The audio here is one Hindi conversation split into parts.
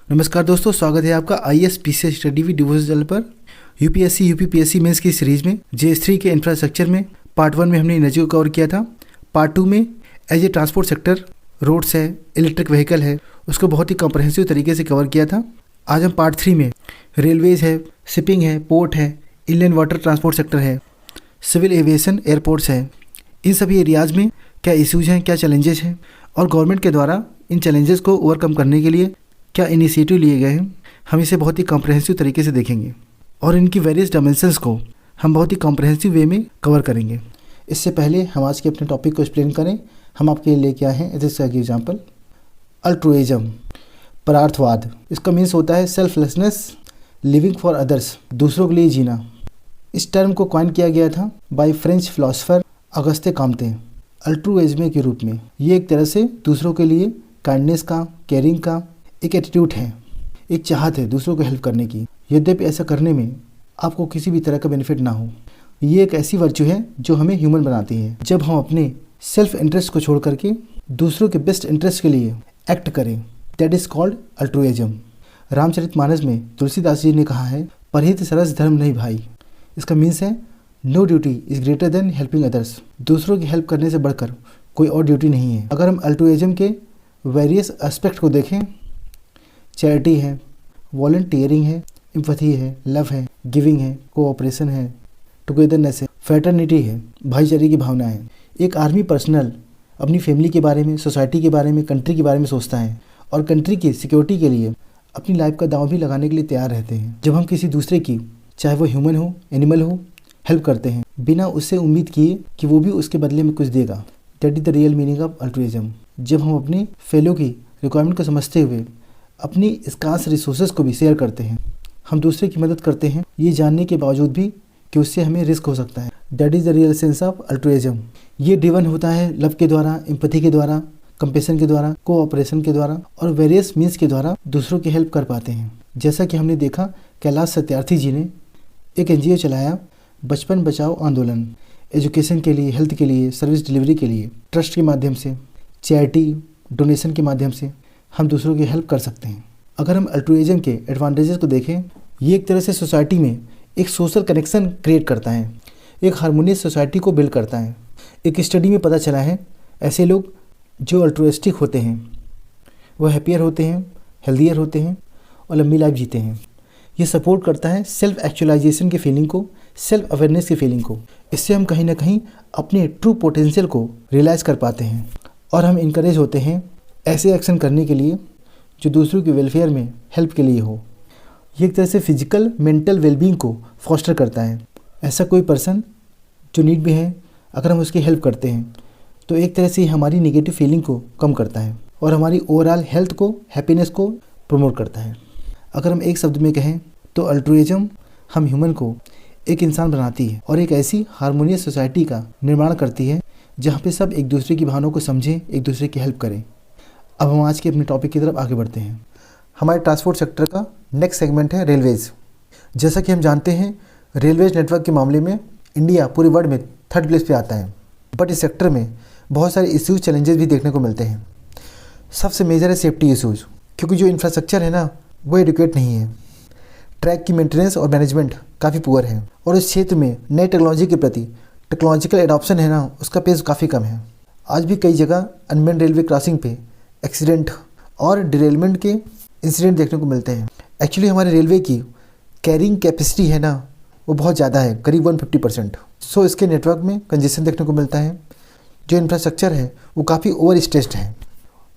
नमस्कार दोस्तों, स्वागत है आपका IAS PCS study with devotion channel पर। यूपीएससी यूपीपीएससी मेंस की सीरीज में JS3 के इंफ्रास्ट्रक्चर में पार्ट 1 में हमने एनर्जी को कवर किया था। पार्ट 2 में as a transport sector roads है, इलेक्ट्रिक व्हीकल है, उसको बहुत ही कॉम्प्रहेंसिव तरीके से कवर किया था। आज हम पार्ट 3 में रेलवेज है, शिपिंग है, पोर्ट है, इनलैंड वाटर ट्रांसपोर्ट सेक्टर है, सिविल एविएशन, एयरपोर्ट्स है, इन सभी एरियाज़ में क्या इश्यूज हैं, क्या चैलेंजेस हैं और गवर्नमेंट के द्वारा इन चैलेंजेस को ओवरकम करने के लिए क्या इनिशिएटिव लिए गए हैं, हम इसे बहुत ही कॉम्प्रहेंसिव तरीके से देखेंगे और इनकी वेरियस डायमेंशंस को हम बहुत ही कॉम्प्रहेंसिव वे में कवर करेंगे। इससे पहले हम आज के अपने टॉपिक को एक्सप्लेन करें, हम आपके लिए लेके आए हैं जैसे एग्जाम्पल अल्ट्रुइज्म, परार्थवाद। इसका मीन्स होता है सेल्फलेसनेस, लिविंग फॉर अदर्स, दूसरों के लिए जीना। इस टर्म को कॉइन किया गया था बाय फ्रेंच फिलोसोफर अगस्ते काम्ते अल्ट्रुइज्म के रूप में। ये एक तरह से दूसरों के लिए काइंडनेस का, केयरिंग का एक एटीट्यूड है, एक चाहत है दूसरों को हेल्प करने की, यद्यपि ऐसा करने में आपको किसी भी तरह का बेनिफिट ना हो। ये एक ऐसी वर्च्यू है जो हमें ह्यूमन बनाती है। जब हम अपने सेल्फ इंटरेस्ट को छोड़ करके दूसरों के बेस्ट इंटरेस्ट के लिए एक्ट करें, that is called altruism. Ramcharitmanas में तुलसीदास जी ने कहा है, परहित सरस धर्म नहीं भाई। इसका मीन्स है no duty is greater than helping others. दूसरों की हेल्प करने से बढ़कर कोई और ड्यूटी नहीं है। अगर हम अल्ट्रुइज्म के वेरियस एस्पेक्ट को देखें, चैरिटी है, वॉलंटियरिंग है, एम्पैथी है, लव है, गिविंग है, कोऑपरेशन है, टुगेदरनेस है, फ्रेटर्निटी है, भाईचारे की भावना है। एक आर्मी पर्सनल अपनी फैमिली के बारे में, सोसाइटी के बारे में, कंट्री के बारे में सोचता है और कंट्री की सिक्योरिटी के लिए अपनी लाइफ का दांव भी लगाने के लिए तैयार रहते हैं। जब हम किसी दूसरे की, चाहे वो ह्यूमन हो, एनिमल हो, हेल्प करते हैं बिना उससे उम्मीद किए कि वो भी उसके बदले में कुछ देगा, that is the real meaning of altruism. जब हम अपनी फेलो की रिक्वायरमेंट को समझते हुए अपनी स्कार्स रिसोर्सेज को भी शेयर करते हैं, हम दूसरे की मदद करते हैं, ये जानने के बावजूद भी कि उससे हमें रिस्क हो सकता है, that is the real sense of altruism. ये ड्रिवन होता है लव के द्वारा, एम्पैथी के द्वारा, कंपैशन के द्वारा, कोऑपरेशन के द्वारा और वेरियस मीन्स के द्वारा दूसरों की हेल्प कर पाते हैं। जैसा कि हमने देखा, कैलाश सत्यार्थी जी ने एक NGO चलाया, बचपन बचाओ आंदोलन, एजुकेशन के लिए, हेल्थ के लिए, सर्विस डिलीवरी के लिए। ट्रस्ट के माध्यम से, चैरिटी, डोनेशन के माध्यम से हम दूसरों की हेल्प कर सकते हैं। अगर हम अल्ट्रुइज्म के एडवांटेजेस को देखें, ये एक तरह से सोसाइटी में एक सोशल कनेक्शन क्रिएट करता है, एक हार्मोनियस सोसाइटी को बिल्ड करता है। एक स्टडी में पता चला है, ऐसे लोग जो अल्ट्रुइस्टिक होते हैं वो हैप्पियर होते हैं, हेल्दियर होते हैं और लंबी लाइफ जीते हैं। ये सपोर्ट करता है सेल्फ एक्चुअलाइजेशन की फीलिंग को, सेल्फ अवेयरनेस की फीलिंग को। इससे हम कहीं ना कहीं अपने ट्रू पोटेंशियल को रियलाइज़ कर पाते हैं और हम इनकरेज होते हैं ऐसे एक्शन करने के लिए जो दूसरों के वेलफेयर में हेल्प के लिए हो। ये एक तरह से फिजिकल मेंटल वेलबींग को फॉस्टर करता है। ऐसा कोई पर्सन जो नीड में है, अगर हम उसकी हेल्प करते हैं तो एक तरह से हमारी नेगेटिव फीलिंग को कम करता है और हमारी ओवरऑल हेल्थ को, हैप्पीनेस को प्रमोट करता है। अगर हम एक शब्द में कहें तो अल्ट्रुइज्म हम ह्यूमन को एक इंसान बनाती है और एक ऐसी हार्मोनियस सोसाइटी का निर्माण करती है जहाँ पे सब एक दूसरे की भावनाओं को समझें, एक दूसरे की हेल्प करें। अब हम आज के अपने टॉपिक की तरफ आगे बढ़ते हैं। हमारे ट्रांसपोर्ट सेक्टर का नेक्स्ट सेगमेंट है रेलवेज़। जैसा कि हम जानते हैं, रेलवेज नेटवर्क के मामले में इंडिया पूरे वर्ल्ड में 3rd प्लेस पे आता है, बट इस सेक्टर में बहुत सारे इश्यूज, चैलेंजेस भी देखने को मिलते हैं। सबसे मेजर है सेफ्टी इश्यूज, क्योंकि जो इंफ्रास्ट्रक्चर है ना वो एडिक्वेट नहीं है। ट्रैक की मेंटेनेंस और मैनेजमेंट काफ़ी पुअर है और इस क्षेत्र में नई टेक्नोलॉजी के प्रति टेक्नोलॉजिकल एडॉप्शन है ना, उसका पेस काफ़ी कम है। आज भी कई जगह अनमेन रेलवे क्रॉसिंग पे एक्सीडेंट और डिरेलमेंट के इंसिडेंट देखने को मिलते हैं। एक्चुअली हमारे रेलवे की कैरिंग कैपेसिटी है ना वो बहुत ज़्यादा है, करीब 150%। सो इसके नेटवर्क में कंजेशन देखने को मिलता है। जो इंफ्रास्ट्रक्चर है वो काफ़ी ओवर स्ट्रेस्ड है।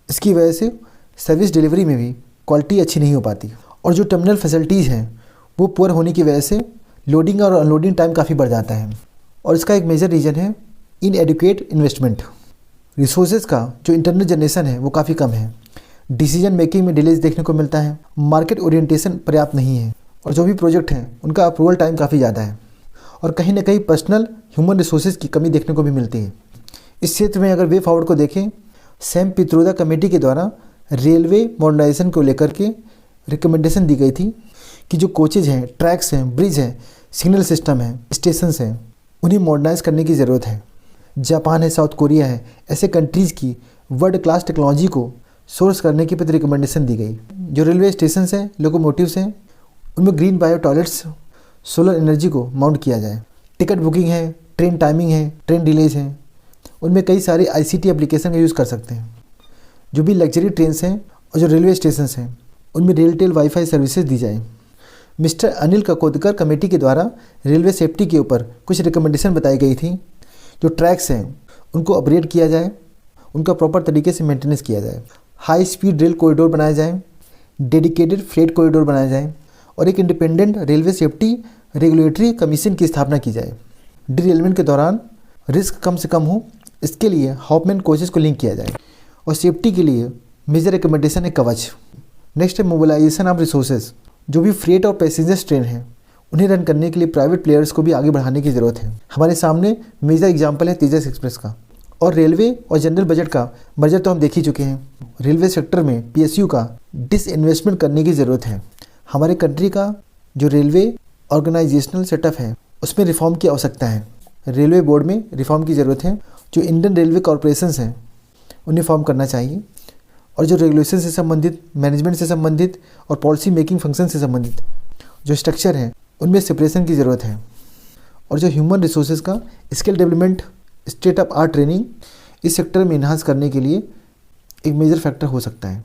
इसकी वजह से सर्विस डिलीवरी में भी क्वालिटी अच्छी नहीं हो पाती और जो टर्मिनल फैसिलिटीज़ हैं वो पुअर होने की वजह से लोडिंग और अनलोडिंग टाइम काफ़ी बढ़ जाता है। और इसका एक मेजर रीज़न है इनएडिक्वेट इन्वेस्टमेंट। रिसोर्सेज का जो इंटरनल जनरेशन है वो काफ़ी कम है। डिसीजन मेकिंग में डिलेज देखने को मिलता है। मार्केट ओरिएंटेशन पर्याप्त नहीं है और जो भी प्रोजेक्ट हैं उनका अप्रूवल टाइम काफ़ी ज़्यादा है और कहीं ना कहीं पर्सनल ह्यूमन रिसोर्सेज की कमी देखने को भी मिलती है। इस क्षेत्र में अगर वे फॉरवर्ड को देखें, सैम पित्रोदा कमेटी के द्वारा रेलवे मॉडर्नाइजेशन को लेकर के रिकमेंडेशन दी गई थी कि जो कोचेज हैं, ट्रैक्स हैं, ब्रिज हैं, सिग्नल सिस्टम है, स्टेशंस हैं, उन्हें मॉडर्नाइज करने की ज़रूरत है। जापान है, साउथ कोरिया है, ऐसे कंट्रीज़ की वर्ल्ड क्लास टेक्नोलॉजी को सोर्स करने की प्रति रिकमेंडेशन दी गई। जो रेलवे स्टेशन हैं, लोकोमोटिव्स हैं, उनमें green bio toilets, solar energy को माउंट किया जाए। टिकट बुकिंग है, ट्रेन टाइमिंग है, ट्रेन डिलेज हैं, उनमें कई सारे ICT एप्लीकेशन का यूज़ कर सकते हैं। जो भी लग्जरी ट्रेन हैं और जो रेलवे स्टेशन हैं, उनमें रेलटेल वाईफाई सर्विसेज दी जाए। मिस्टर अनिल ककोदकर कमेटी के द्वारा रेलवे सेफ्टी के ऊपर कुछ रिकमेंडेशन बताई गई थी। जो ट्रैक्स हैं उनको अपग्रेड किया जाए, उनका प्रॉपर तरीके से मेंटेनेंस किया जाए। हाई स्पीड रेल कॉरिडोर बनाया जाए, डेडिकेटेड फ्रेट कॉरिडोर बनाया जाए और एक independent railway safety regulatory commission की स्थापना की जाए। डिरेलमेंट के दौरान रिस्क कम से कम हो, इसके लिए हॉपमैन कोचेस को लिंक किया जाए। और सेफ्टी के लिए मेजर रिकमेंडेशन है कवच। नेक्स्ट है मोबिलाइजेशन ऑफ रिसोर्सेज। जो भी फ्रेट और पैसेंजर्स ट्रेन हैं, उन्हें रन करने के लिए प्राइवेट प्लेयर्स को भी आगे बढ़ाने की ज़रूरत है। हमारे सामने मेजर एग्जाम्पल है तेजस एक्सप्रेस का। और रेलवे और जनरल बजट का मर्जर तो हम देख ही चुके हैं। रेलवे सेक्टर में PSU का डिसइन्वेस्टमेंट करने की ज़रूरत है। हमारे कंट्री का जो रेलवे ऑर्गेनाइजेशनल सेटअप है, उसमें रिफॉर्म की आवश्यकता है। रेलवे बोर्ड में रिफॉर्म की ज़रूरत है। जो इंडियन रेलवे कॉरपोरेशंस हैं, उन्हें फॉर्म करना चाहिए। और जो रेगुलेशन से संबंधित, मैनेजमेंट से संबंधित और पॉलिसी मेकिंग फंक्शन से संबंधित जो स्ट्रक्चर है, उनमें सेपरेशन की ज़रूरत है। और जो ह्यूमन रिसोर्सेज का skill development, state of art training इस सेक्टर में इन्हांस करने के लिए एक मेजर फैक्टर हो सकता है।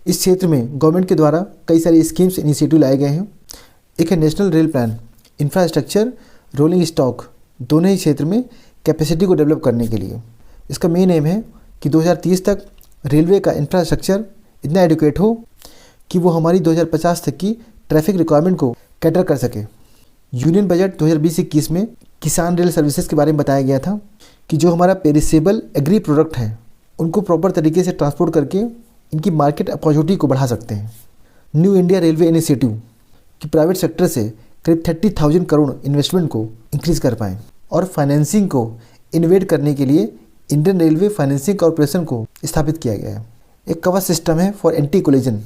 इस क्षेत्र में गवर्नमेंट के द्वारा कई सारी स्कीम्स, इनिशिएटिव लाए गए हैं। एक है national rail plan, infrastructure, rolling stock, दोनों ही क्षेत्र में कैपेसिटी को डेवलप करने के लिए। इसका मेन एम है कि 2030 तक रेलवे का इंफ्रास्ट्रक्चर इतना एडुकेट हो कि वो हमारी 2050 तक की ट्रैफिक रिक्वायरमेंट को कैटर कर सके। यूनियन बजट 2020-21 में किसान रेल सर्विसेज के बारे में बताया गया था कि जो हमारा पेरिसेबल एग्री प्रोडक्ट है, उनको प्रॉपर तरीके से ट्रांसपोर्ट करके इनकी मार्केट अपॉर्चुनिटी को बढ़ा सकते हैं। न्यू इंडिया रेलवे इनिशिएटिव कि प्राइवेट सेक्टर से करीब 30,000 करोड़ इन्वेस्टमेंट को इंक्रीज कर पाएँ। और फाइनेंसिंग को इन्वेट करने के लिए इंडियन रेलवे फाइनेंसिंग कॉरपोरेशन को स्थापित किया गया है। एक कवच सिस्टम है फॉर एंटी कोलिजन।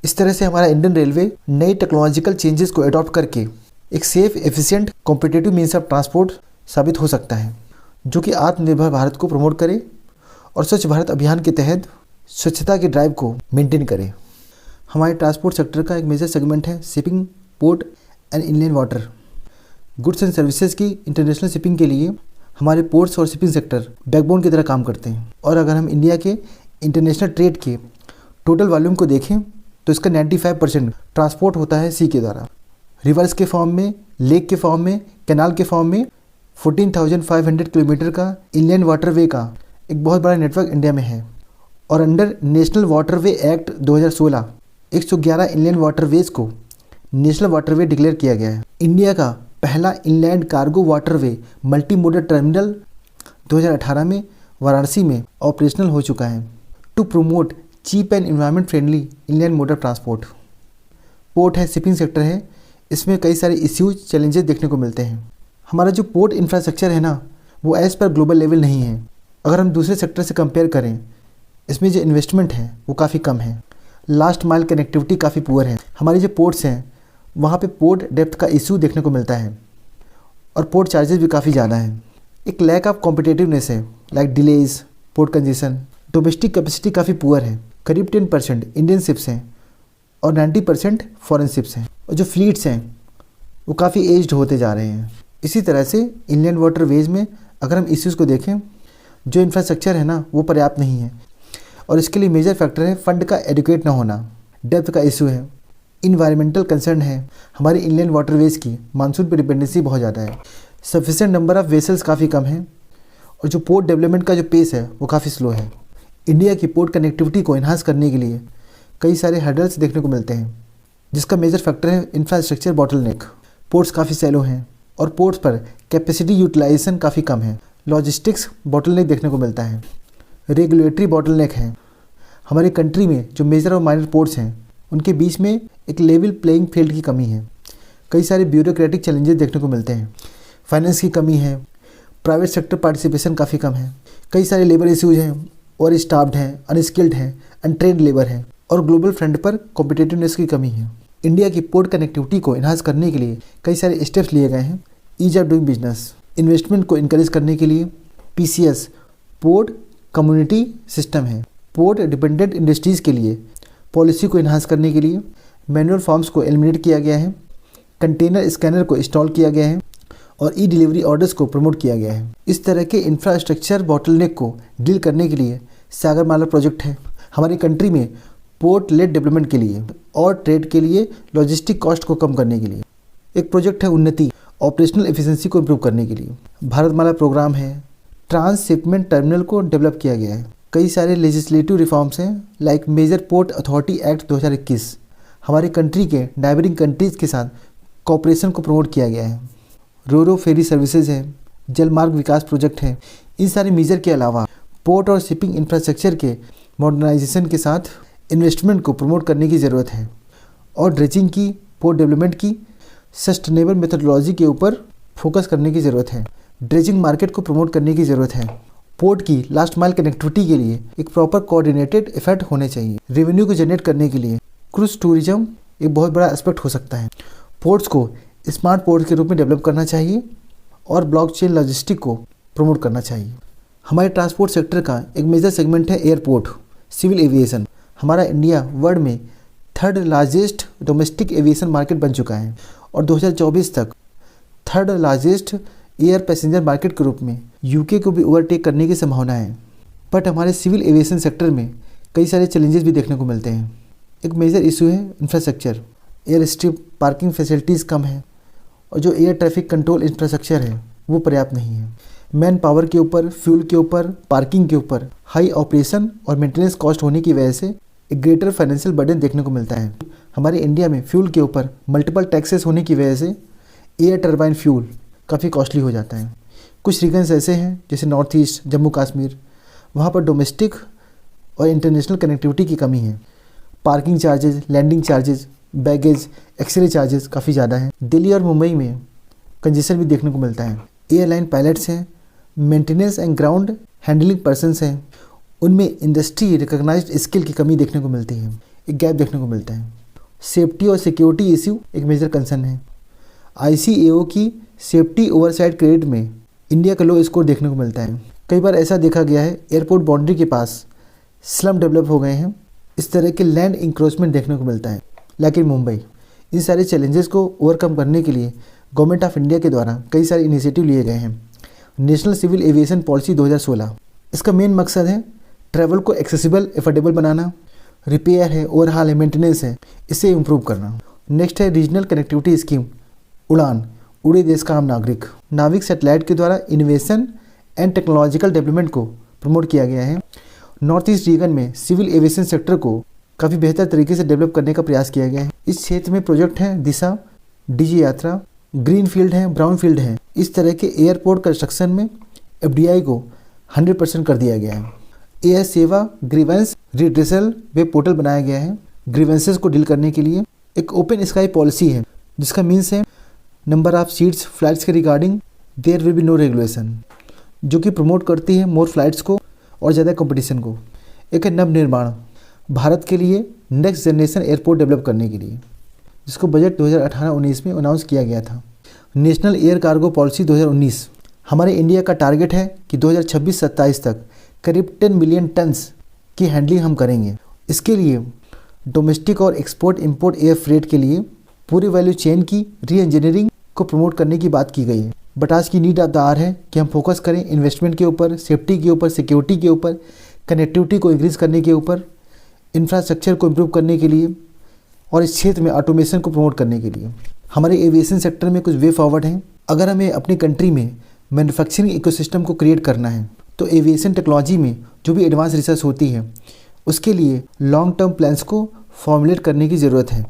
इस तरह से हमारा इंडियन रेलवे नई टेक्नोलॉजिकल चेंजेस को अडॉप्ट करके एक safe, efficient, competitive means of transport साबित हो सकता है, जो कि आत्मनिर्भर भारत को प्रमोट करे और स्वच्छ भारत अभियान के तहत स्वच्छता के ड्राइव को मेंटेन करे। हमारे ट्रांसपोर्ट सेक्टर का एक मेजर सेगमेंट है shipping, port and inland water. Goods and services की इंटरनेशनल शिपिंग के लिए हमारे पोर्ट्स और शिपिंग सेक्टर बैकबोन की तरह काम करते हैं। और अगर हम इंडिया के इंटरनेशनल ट्रेड के टोटल वॉल्यूम को देखें तो इसका 95% ट्रांसपोर्ट होता है सी के द्वारा। रिवर्स के फॉर्म में, लेक के फॉर्म में, कैनाल के फॉर्म में 14,500 किलोमीटर का इनलैंड वाटरवे का एक बहुत बड़ा नेटवर्क इंडिया में है। और under national waterway act 2016 111 inland waterways को नेशनल वाटरवे डिक्लेयर किया गया है। इंडिया का पहला inland cargo waterway multi modal terminal 2018 में वाराणसी में ऑपरेशनल हो चुका है to promote cheap and environment friendly inland motor transport. Port है, शिपिंग सेक्टर है, इसमें कई सारे इश्यूज, चैलेंजेस देखने को मिलते हैं। हमारा जो पोर्ट इंफ्रास्ट्रक्चर है ना, वो एज़ पर ग्लोबल लेवल नहीं है। अगर हम दूसरे सेक्टर से कंपेयर करें, इसमें जो इन्वेस्टमेंट है वो काफ़ी कम है। लास्ट माइल कनेक्टिविटी काफ़ी पुअर है। हमारे जो पोर्ट्स हैं वहाँ पे पोर्ट डेप्थ का इशू देखने को मिलता है और पोर्ट चार्जेस भी काफ़ी ज़्यादा हैं। एक लैक ऑफ कॉम्पिटिटिवनेस है, like delays, port congestion. Domestic capacity काफ़ी पुअर है। करीब 10% इंडियन शिप्स हैं और 90% फॉरेन शिप्स हैं। और जो फ्लीट्स हैं वो काफ़ी एज्ड होते जा रहे हैं। इसी तरह से इनलैंड वाटरवेज में अगर हम इश्यूज़ को देखें, जो इंफ्रास्ट्रक्चर है ना वो पर्याप्त नहीं है। और इसके लिए मेजर फैक्टर है फंड का एडुकेट ना होना, डेप्थ का इशू है, इन्वायरमेंटल कंसर्न है। हमारे इनलैंड वाटरवेज की मानसून पर डिपेंडेंसी बहुत ज़्यादा है। सफिशिएंट नंबर ऑफ़ वेसल्स काफ़ी कम है और जो पोर्ट डेवलपमेंट का जो पेस है वो काफ़ी स्लो है। इंडिया की पोर्ट कनेक्टिविटी को इन्हांस करने के लिए कई सारे हर्डल्स देखने को मिलते हैं, जिसका मेजर फैक्टर है इंफ्रास्ट्रक्चर बॉटलनेक। पोर्ट्स काफ़ी सैलो हैं और पोर्ट्स पर कैपेसिटी यूटिलाइजेशन काफ़ी कम है। लॉजिस्टिक्स बॉटलनेक देखने को मिलता है। रेगुलेटरी बॉटलनेक है। हमारे कंट्री में जो मेजर और माइनर पोर्ट्स हैं उनके बीच में एक लेवल प्लेइंग फील्ड की कमी है। कई सारे ब्यूरोक्रेटिक चैलेंजेस देखने को मिलते हैं। फाइनेंस की कमी है। प्राइवेट सेक्टर पार्टिसिपेशन काफ़ी कम है। कई सारे लेबर इश्यूज हैं, और स्टाफ्ड हैं, अनस्किल्ड हैं, अनट्रेन्ड लेबर है और ग्लोबल फ्रंट पर कॉम्पिटिटिवनेस की कमी है। इंडिया की पोर्ट कनेक्टिविटी को इन्हांस करने के लिए कई सारे स्टेप्स लिए गए हैं। Ease of doing business, investment को इनकरेज करने के लिए PCS पोर्ट कम्युनिटी सिस्टम है। पोर्ट डिपेंडेंट इंडस्ट्रीज़ के लिए पॉलिसी को इन्हांस करने के लिए मैनुअल फॉर्म्स को एलिमिनेट किया गया है, कंटेनर स्कैनर को इंस्टॉल किया गया है और ई डिलीवरी ऑर्डर्स को प्रमोट किया गया है। इस तरह के इंफ्रास्ट्रक्चर बॉटलनेक को डील करने के लिए सागरमाला प्रोजेक्ट है हमारी कंट्री में पोर्ट लेड डेवलपमेंट के लिए और ट्रेड के लिए लॉजिस्टिक कॉस्ट को कम करने के लिए। एक प्रोजेक्ट है उन्नति, ऑपरेशनल एफिशिएंसी को इम्प्रूव करने के लिए। भारतमाला प्रोग्राम है, ट्रांसशिपमेंट टर्मिनल को डेवलप किया गया है। कई सारे लेजिस्लेटिव रिफॉर्म्स हैं like major port authority act 2021 हमारी कंट्री के नाइबरिंग कंट्रीज़ के साथ कोऑपरेशन को प्रमोट किया गया है। रोरो फेरी सर्विसेज है, जलमार्ग विकास प्रोजेक्ट है। इन सारे मेजर के अलावा पोर्ट और शिपिंग इंफ्रास्ट्रक्चर के मॉडर्नाइजेशन के साथ इन्वेस्टमेंट को प्रमोट करने की ज़रूरत है और ड्रेजिंग की, पोर्ट डेवलपमेंट की, सस्टेनेबल मेथोडोलॉजी के ऊपर फोकस करने की ज़रूरत है। ड्रेजिंग मार्केट को प्रमोट करने की ज़रूरत है। पोर्ट की लास्ट माइल कनेक्टिविटी के लिए एक प्रॉपर कोऑर्डिनेटेड एफर्ट होने चाहिए। रेवेन्यू को जनरेट करने के लिए क्रूज टूरिज्म एक बहुत बड़ा एस्पेक्ट हो सकता है। पोर्ट्स को स्मार्ट पोर्ट के रूप में डेवलप करना चाहिए और ब्लॉकचेन लॉजिस्टिक को प्रमोट करना चाहिए। हमारे ट्रांसपोर्ट सेक्टर का एक मेजर सेगमेंट है एयरपोर्ट, सिविल एविएशन। हमारा इंडिया वर्ल्ड में third largest domestic aviation market बन चुका है और 2024 तक third largest air passenger market के रूप में यूके को भी ओवरटेक करने की संभावना है। बट हमारे सिविल एविएशन सेक्टर में कई सारे चैलेंजेस भी देखने को मिलते हैं। एक मेजर इशू है infrastructure, air strip, parking facilities कम है और जो एयर ट्रैफिक कंट्रोल इंफ्रास्ट्रक्चर है वो पर्याप्त नहीं है। मैन पावर के ऊपर, फ्यूल के ऊपर, पार्किंग के ऊपर हाई ऑपरेशन और मेंटेनेंस कॉस्ट होने की वजह से एक ग्रेटर फाइनेंशियल बर्डन देखने को मिलता है। हमारे इंडिया में फ्यूल के ऊपर मल्टीपल टैक्सेस होने की वजह से एयर टर्बाइन फ्यूल काफ़ी कॉस्टली हो जाता है। कुछ रीजन्स ऐसे हैं जैसे नॉर्थ ईस्ट, जम्मू कश्मीर, वहाँ पर डोमेस्टिक और इंटरनेशनल कनेक्टिविटी की कमी है। Parking charges, landing charges, baggage, x ray charges काफ़ी ज़्यादा हैं। दिल्ली और मुंबई में कंजेशन भी देखने को मिलता है। एयरलाइन पायलट्स हैं, maintenance and ground handling persons हैं, उनमें इंडस्ट्री रिकॉग्नाइज्ड स्किल की कमी देखने को मिलती है, एक गैप देखने को मिलता है। सेफ्टी और सिक्योरिटी इश्यू एक मेजर कंसर्न है। ICAO की सेफ्टी ओवरसाइट क्रेडिट में इंडिया का लो स्कोर देखने को मिलता है। कई बार ऐसा देखा गया है एयरपोर्ट बाउंड्री के पास स्लम डेवलप हो गए हैं, इस तरह के लैंड इंक्रोचमेंट देखने को मिलता है। लेकिन मुंबई, इन सारे चैलेंजेस को ओवरकम करने के लिए गवर्नमेंट ऑफ इंडिया के द्वारा कई सारे इनिशिएटिव लिए गए हैं। नेशनल सिविल एविएशन पॉलिसी 2016, इसका मेन मकसद है ट्रैवल को एक्सेसिबल, एफोर्डेबल बनाना। रिपेयर है, ओवरहाल है, मेंटेनेंस है, इसे इम्प्रूव करना। नेक्स्ट है रीजनल कनेक्टिविटी स्कीम उड़ान, उड़े देश का आम नागरिक। नाविक सैटेलाइट के द्वारा इनोवेशन एंड टेक्नोलॉजिकल डेवलपमेंट को प्रमोट किया गया है। नॉर्थ ईस्ट रीजन में सिविल एविएशन सेक्टर को काफ़ी बेहतर तरीके से डेवलप करने का प्रयास किया गया है। इस क्षेत्र में प्रोजेक्ट हैं दिशा, डीजी यात्रा, ग्रीन फील्ड हैं, ब्राउन फील्ड हैं। इस तरह के एयरपोर्ट कंस्ट्रक्शन में FDI को 100% कर दिया गया है। एयर सेवा ग्रीवेंस रिड्रेसल वेब पोर्टल बनाया गया है। ग्रीवेंसेस को डील करने के लिए एक ओपन स्काई पॉलिसी है, जिसका मीन्स है नंबर ऑफ सीट्स फ्लाइट्स के regarding there will be no regulation, जो कि प्रमोट करती है मोर फ्लाइट्स को और ज़्यादा कंपटीशन को। एक है नवनिर्माण, भारत के लिए नेक्स्ट जनरेशन एयरपोर्ट डेवलप करने के लिए, जिसको बजट 2018-19 में अनाउंस किया गया था। नेशनल एयर कार्गो पॉलिसी 2019, हमारे इंडिया का टारगेट है कि 2026-27 तक करीब 10 मिलियन टन्स की हैंडलिंग हम करेंगे। इसके लिए डोमेस्टिक और एक्सपोर्ट इंपोर्ट एयर फ्रेट के लिए पूरी वैल्यू चेन की री इंजीनियरिंग को प्रमोट करने की बात की गई है। बट आज की नीड ऑफ द आवर है कि हम फोकस करें इन्वेस्टमेंट के ऊपर, सेफ्टी के ऊपर, सिक्योरिटी के ऊपर, कनेक्टिविटी को इंक्रीज़ करने के ऊपर, इंफ्रास्ट्रक्चर को इम्प्रूव करने के लिए और इस क्षेत्र में ऑटोमेशन को प्रमोट करने के लिए। हमारे एविएशन सेक्टर में कुछ वे फॉरवर्ड हैं। अगर हमें अपनी कंट्री में मैन्युफैक्चरिंग इकोसिस्टम को क्रिएट करना है तो एविएशन टेक्नोलॉजी में जो भी एडवांस रिसर्च होती है उसके लिए लॉन्ग टर्म प्लान्स को फॉर्मुलेट करने की ज़रूरत है।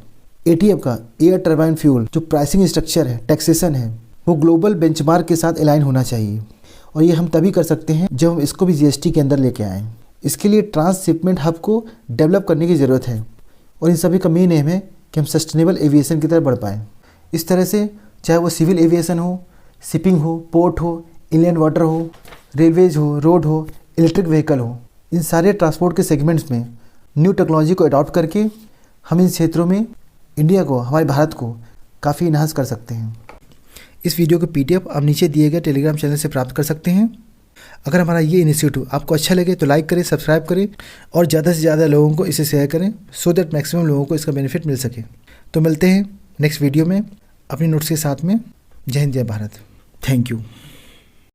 ATF का एयर टर्बाइन फ्यूल जो प्राइसिंग स्ट्रक्चर है, टैक्सेशन है, वो ग्लोबल बेंचमार्क के साथ अलाइन होना चाहिए और ये हम तभी कर सकते हैं जब हम इसको भी GST के अंदर लेके आएँ। इसके लिए ट्रांसशिपमेंट हब को डेवलप करने की ज़रूरत है और इन सभी का मेन एम है कि हम सस्टेनेबल एविएशन की तरफ बढ़ पाएँ। इस तरह से चाहे वो सिविल एविएशन हो, शिपिंग हो, पोर्ट हो, इनलैंड वाटर हो, रेलवेज हो, रोड हो, इलेक्ट्रिक व्हीकल हो, इन सारे ट्रांसपोर्ट के सेगमेंट्स में न्यू टेक्नोलॉजी को अडॉप्ट करके हम इन क्षेत्रों में इंडिया को, हमारे भारत को काफ़ी इन्हांस कर सकते हैं। इस वीडियो का PDF आप नीचे दिए गए टेलीग्राम चैनल से प्राप्त कर सकते हैं। अगर हमारा ये इनिशिएटिव आपको अच्छा लगे तो लाइक करें, सब्सक्राइब करें और ज़्यादा से ज़्यादा लोगों को इसे शेयर करें सो दैट मैक्सिमम लोगों को इसका बेनिफिट मिल सके। तो मिलते हैं नेक्स्ट वीडियो में अपनी नोट्स के साथ में। जय हिंद, जय भारत। Thank you.